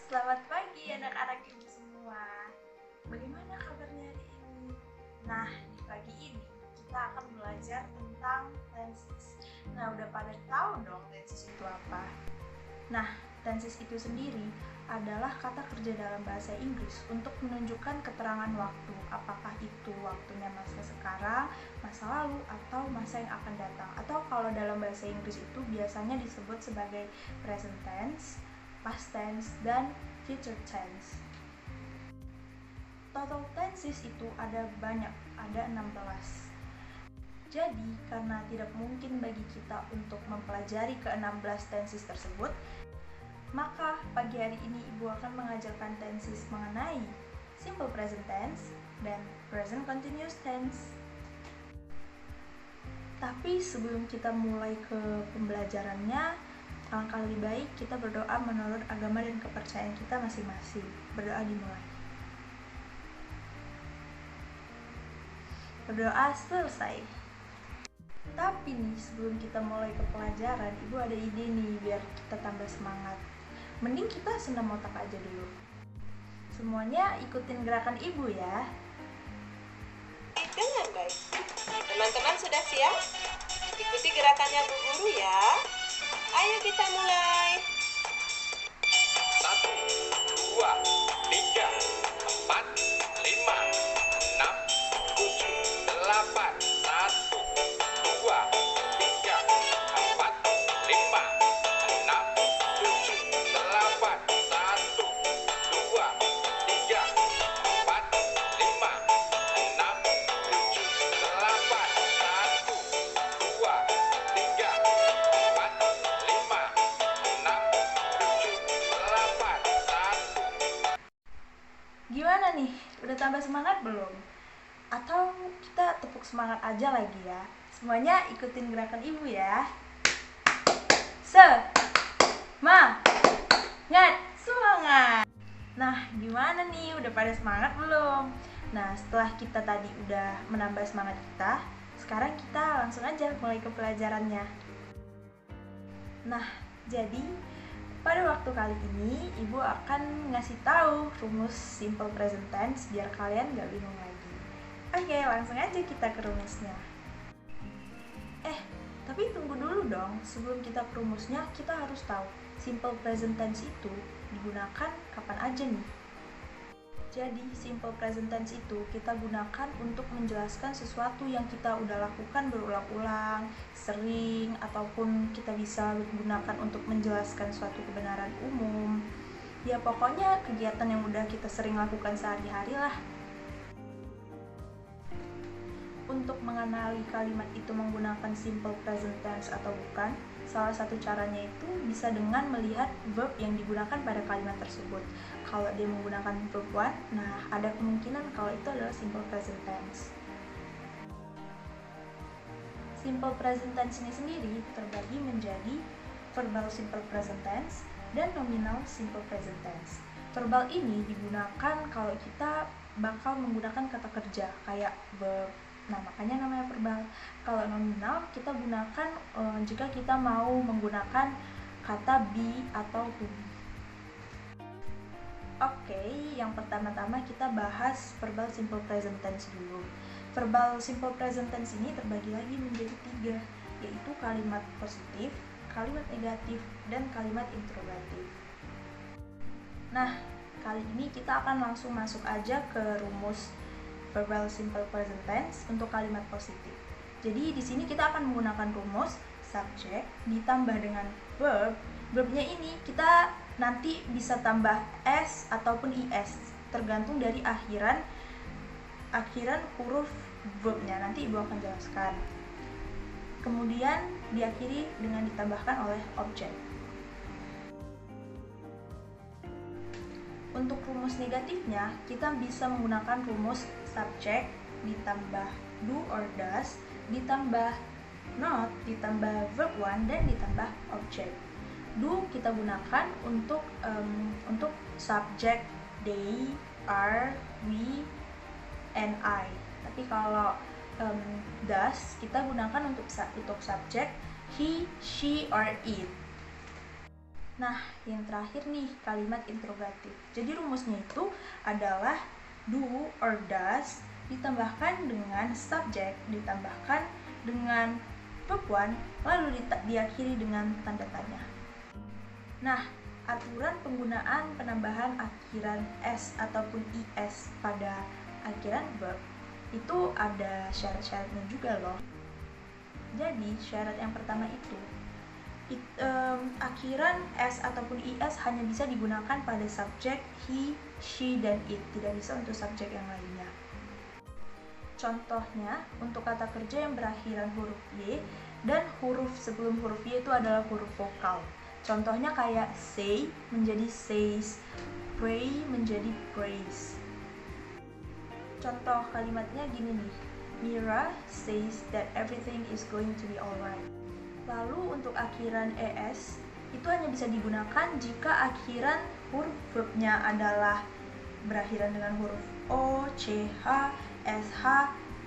Selamat pagi anak-anak ibu semua. Bagaimana kabarnya hari ini? Nah, di pagi ini kita akan belajar tentang tenses. Nah, udah pada tahu dong tenses itu apa? Nah, tenses itu sendiri adalah kata kerja dalam bahasa Inggris untuk menunjukkan keterangan waktu. Apakah itu waktunya masa sekarang, masa lalu, atau masa yang akan datang. Atau kalau dalam bahasa Inggris itu biasanya disebut sebagai present tense, past tense, dan future tense. Total tenses itu ada banyak, ada 16. Jadi, karena tidak mungkin bagi kita untuk mempelajari ke-16 tenses tersebut, maka pagi hari ini Ibu akan mengajarkan tenses mengenai simple present tense dan present continuous tense. Tapi sebelum kita mulai ke pembelajarannya, alangkah lebih baik kita berdoa menurut agama dan kepercayaan kita masing-masing. Berdoa dimulai. Berdoa selesai. Tapi nih, sebelum kita mulai ke pelajaran, Ibu ada ide nih biar kita tambah semangat. Mending kita senam otak aja dulu. Semuanya ikutin gerakan Ibu ya. Dengan baik. Teman-teman sudah siap? Ikuti gerakannya Bu Guru ya. Ayo kita mulai. 1, 2, 3, 4, 5, 6, 7, 8. 1, 2, 3, 4, 5, 6, 7, 8. 1, 2, 3, 4, 5, 6, 7, 8. 1, 2, 3, 4, 5, 6, 7, 8. 1. Gimana nih? Udah tambah semangat belum? Atau kita tepuk semangat aja lagi ya? Semuanya ikutin gerakan Ibu ya. Semangat! Nah, gimana nih? Udah pada semangat belum? Nah, setelah kita tadi udah menambah semangat kita, sekarang kita langsung aja mulai ke pelajarannya. Nah, jadi pada waktu kali ini Ibu akan ngasih tahu rumus simple present tense biar kalian gak bingung lagi. Oke, langsung aja kita ke rumusnya. Tapi tunggu dulu dong. Sebelum kita ke rumusnya, kita harus tahu simple present tense itu digunakan kapan aja nih. Jadi, simple present tense itu kita gunakan untuk menjelaskan sesuatu yang kita udah lakukan berulang-ulang, sering, ataupun kita bisa gunakan untuk menjelaskan suatu kebenaran umum. Ya, pokoknya kegiatan yang udah kita sering lakukan sehari-hari lah. Untuk mengenali kalimat itu menggunakan simple present tense atau bukan, salah satu caranya itu bisa dengan melihat verb yang digunakan pada kalimat tersebut. Kalau dia menggunakan verb one, nah ada kemungkinan kalau itu adalah simple present tense. Simple present tense ini sendiri terbagi menjadi verbal simple present tense dan nominal simple present tense. Verbal ini digunakan kalau kita bakal menggunakan kata kerja kayak verb. Nah, makanya namanya verbal. Kalau nominal kita gunakan jika kita mau menggunakan kata be atau who. Oke, yang pertama-tama kita bahas verbal simple present tense dulu. Verbal simple present tense ini terbagi lagi menjadi 3, yaitu kalimat positif, kalimat negatif, dan kalimat interrogatif. Nah, kali ini kita akan langsung masuk aja ke rumus verbal simple present tense untuk kalimat positif. Jadi di sini kita akan menggunakan rumus subject ditambah dengan verb. Verbnya ini kita nanti bisa tambah s ataupun is, tergantung dari akhiran huruf verbnya. Nanti Ibu akan jelaskan. Kemudian diakhiri dengan ditambahkan oleh objek. Untuk rumus negatifnya, kita bisa menggunakan rumus subject ditambah do or does, ditambah not, ditambah verb one, dan ditambah objek. Do kita gunakan untuk subject they, are, we, and I. Tapi kalau does kita gunakan untuk subject he, she, or it. Nah, yang terakhir nih, kalimat interrogatif. Jadi rumusnya itu adalah do or does ditambahkan dengan subject, ditambahkan dengan verb one, lalu diakhiri dengan tanda tanya. Nah, aturan penggunaan penambahan akhiran s ataupun is pada akhiran verb itu ada syarat-syaratnya juga loh. Jadi, syarat yang pertama itu akhiran s ataupun is hanya bisa digunakan pada subjek he, she, dan it, tidak bisa untuk subjek yang lainnya. Contohnya, untuk kata kerja yang berakhiran huruf y dan huruf sebelum huruf y itu adalah huruf vokal. Contohnya kayak say menjadi says, pray menjadi prays. Contoh kalimatnya gini nih, Mira says that everything is going to be alright. Lalu untuk akhiran es itu hanya bisa digunakan jika akhiran huruf verbnya adalah berakhiran dengan huruf o, ch, sh,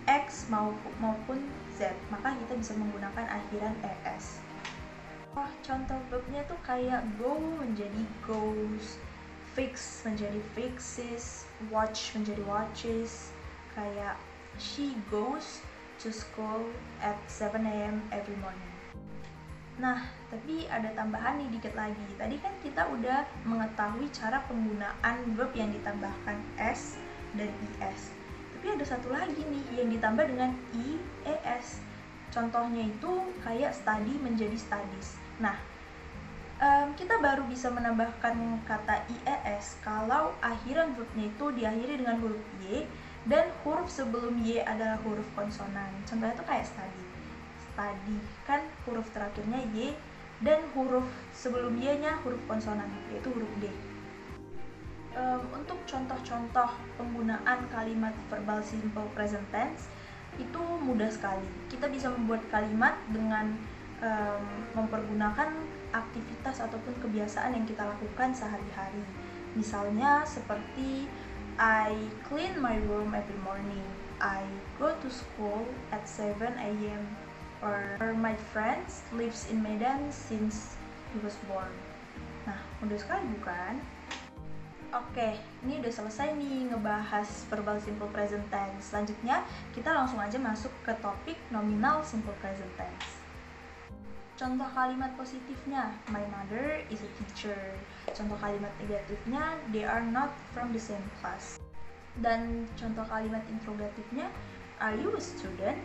x maupun z, maka kita bisa menggunakan akhiran es. Contoh verbnya tuh kayak go menjadi goes, fix menjadi fixes, watch menjadi watches, kayak she goes to school at 7 a.m. every morning. Nah, tapi ada tambahan nih dikit lagi. Tadi kan kita udah mengetahui cara penggunaan verb yang ditambahkan s dan is. Tapi ada satu lagi nih yang ditambah dengan ies. Contohnya itu kayak study menjadi studies. Nah, kita baru bisa menambahkan kata ies kalau akhiran verbnya itu diakhiri dengan huruf y dan huruf sebelum y adalah huruf konsonan. Contohnya itu kayak study kan huruf terakhirnya y dan huruf sebelum y-nya huruf konsonan, yaitu huruf d. Untuk contoh-contoh penggunaan kalimat verbal simple present tense itu mudah sekali. Kita bisa membuat kalimat dengan mempergunakan aktivitas ataupun kebiasaan yang kita lakukan sehari-hari. Misalnya seperti I clean my room every morning, I go to school at 7 a.m. or my friends lives in Medan since he was born. Nah, mudah sekali bukan? Oke, ini udah selesai nih ngebahas verbal simple present tense. Selanjutnya, kita langsung aja masuk ke topik nominal simple present tense. Contoh kalimat positifnya, my mother is a teacher. Contoh kalimat negatifnya, they are not from the same class. Dan contoh kalimat interrogatifnya, are you a student?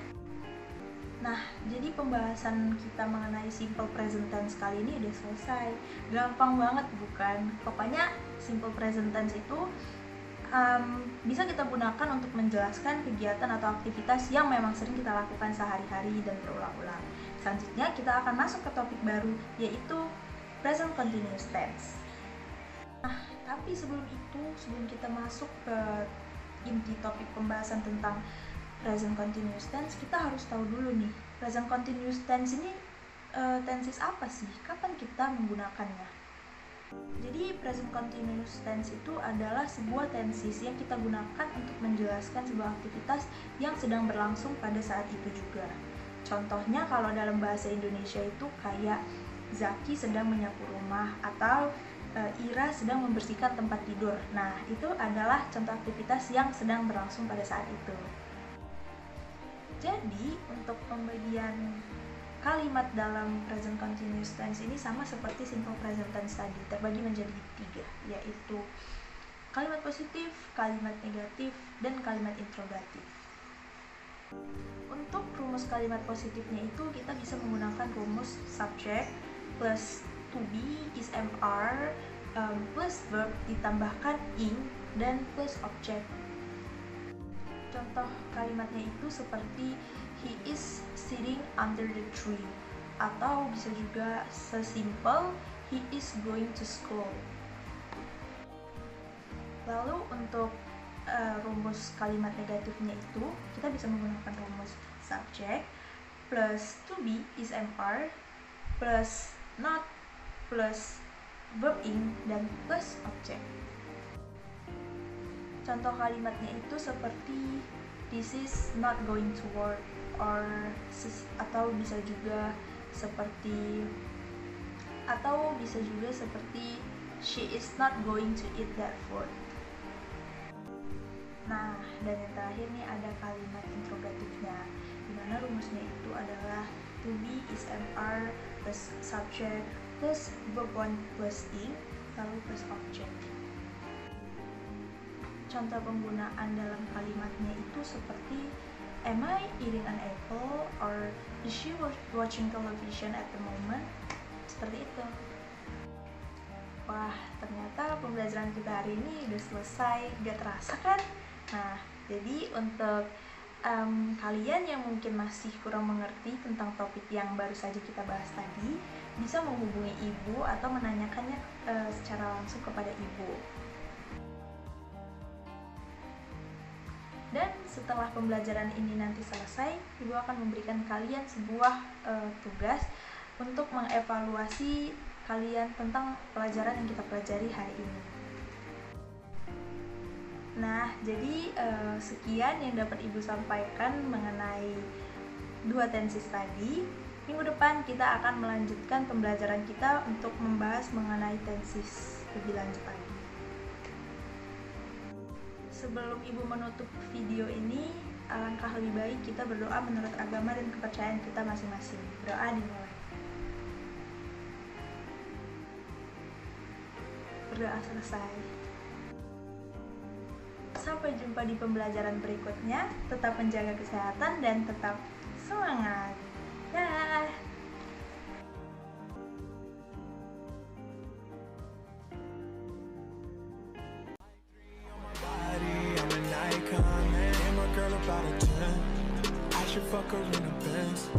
Nah, jadi pembahasan kita mengenai simple present tense kali ini udah selesai. Gampang banget bukan? Pokoknya simple present tense itu bisa kita gunakan untuk menjelaskan kegiatan atau aktivitas yang memang sering kita lakukan sehari-hari dan berulang-ulang. Selanjutnya kita akan masuk ke topik baru, yaitu present continuous tense. Nah, tapi sebelum kita masuk ke inti topik pembahasan tentang present continuous tense, kita harus tahu dulu nih, present continuous tense ini tenses apa sih? Kapan kita menggunakannya? Jadi present continuous tense itu adalah sebuah tenses yang kita gunakan untuk menjelaskan sebuah aktivitas yang sedang berlangsung pada saat itu juga. Contohnya kalau dalam bahasa Indonesia itu kayak Zaki sedang menyapu rumah atau Ira sedang membersihkan tempat tidur. Nah, itu adalah contoh aktivitas yang sedang berlangsung pada saat itu. Jadi, untuk pembagian kalimat dalam present continuous tense ini sama seperti simple present tense tadi, terbagi menjadi 3, yaitu kalimat positif, kalimat negatif, dan kalimat interrogatif. Untuk rumus kalimat positifnya itu kita bisa menggunakan rumus subject plus to be is mr plus verb ditambahkan ing dan plus object. Contoh kalimatnya itu seperti he is sitting under the tree, atau bisa juga sesimpel he is going to school. Lalu untuk rumus kalimat negatifnya itu kita bisa menggunakan rumus subject plus to be is mr plus not plus verb ing dan plus object. Contoh kalimatnya itu seperti this is not going to work, atau bisa juga seperti atau bisa juga seperti she is not going to eat that food. Nah, dan yang terakhir nih ada kalimat interrogatifnya, dimana rumusnya itu adalah to be is MR plus subject plus verb 1 plus ing lalu plus object. Contoh penggunaan dalam kalimatnya itu seperti am I eating an apple or is she watching television at the moment? Seperti itu. Wah, ternyata pembelajaran kita hari ini udah selesai, gak terasa kan? Nah, jadi untuk kalian yang mungkin masih kurang mengerti tentang topik yang baru saja kita bahas tadi, bisa menghubungi ibu atau menanyakannya secara langsung kepada ibu. Dan setelah pembelajaran ini nanti selesai, ibu akan memberikan kalian sebuah tugas untuk mengevaluasi kalian tentang pelajaran yang kita pelajari hari ini. Nah, jadi sekian yang dapat ibu sampaikan mengenai dua tenses tadi. Minggu depan kita akan melanjutkan pembelajaran kita untuk membahas mengenai tenses lebih lanjut lagi. Sebelum ibu menutup video ini, alangkah lebih baik kita berdoa menurut agama dan kepercayaan kita masing-masing. Doa dimulai. Berdoa selesai. Sampai jumpa di pembelajaran berikutnya. Tetap menjaga kesehatan dan tetap semangat. Dah. About a 10, I should fuck her in a Benz.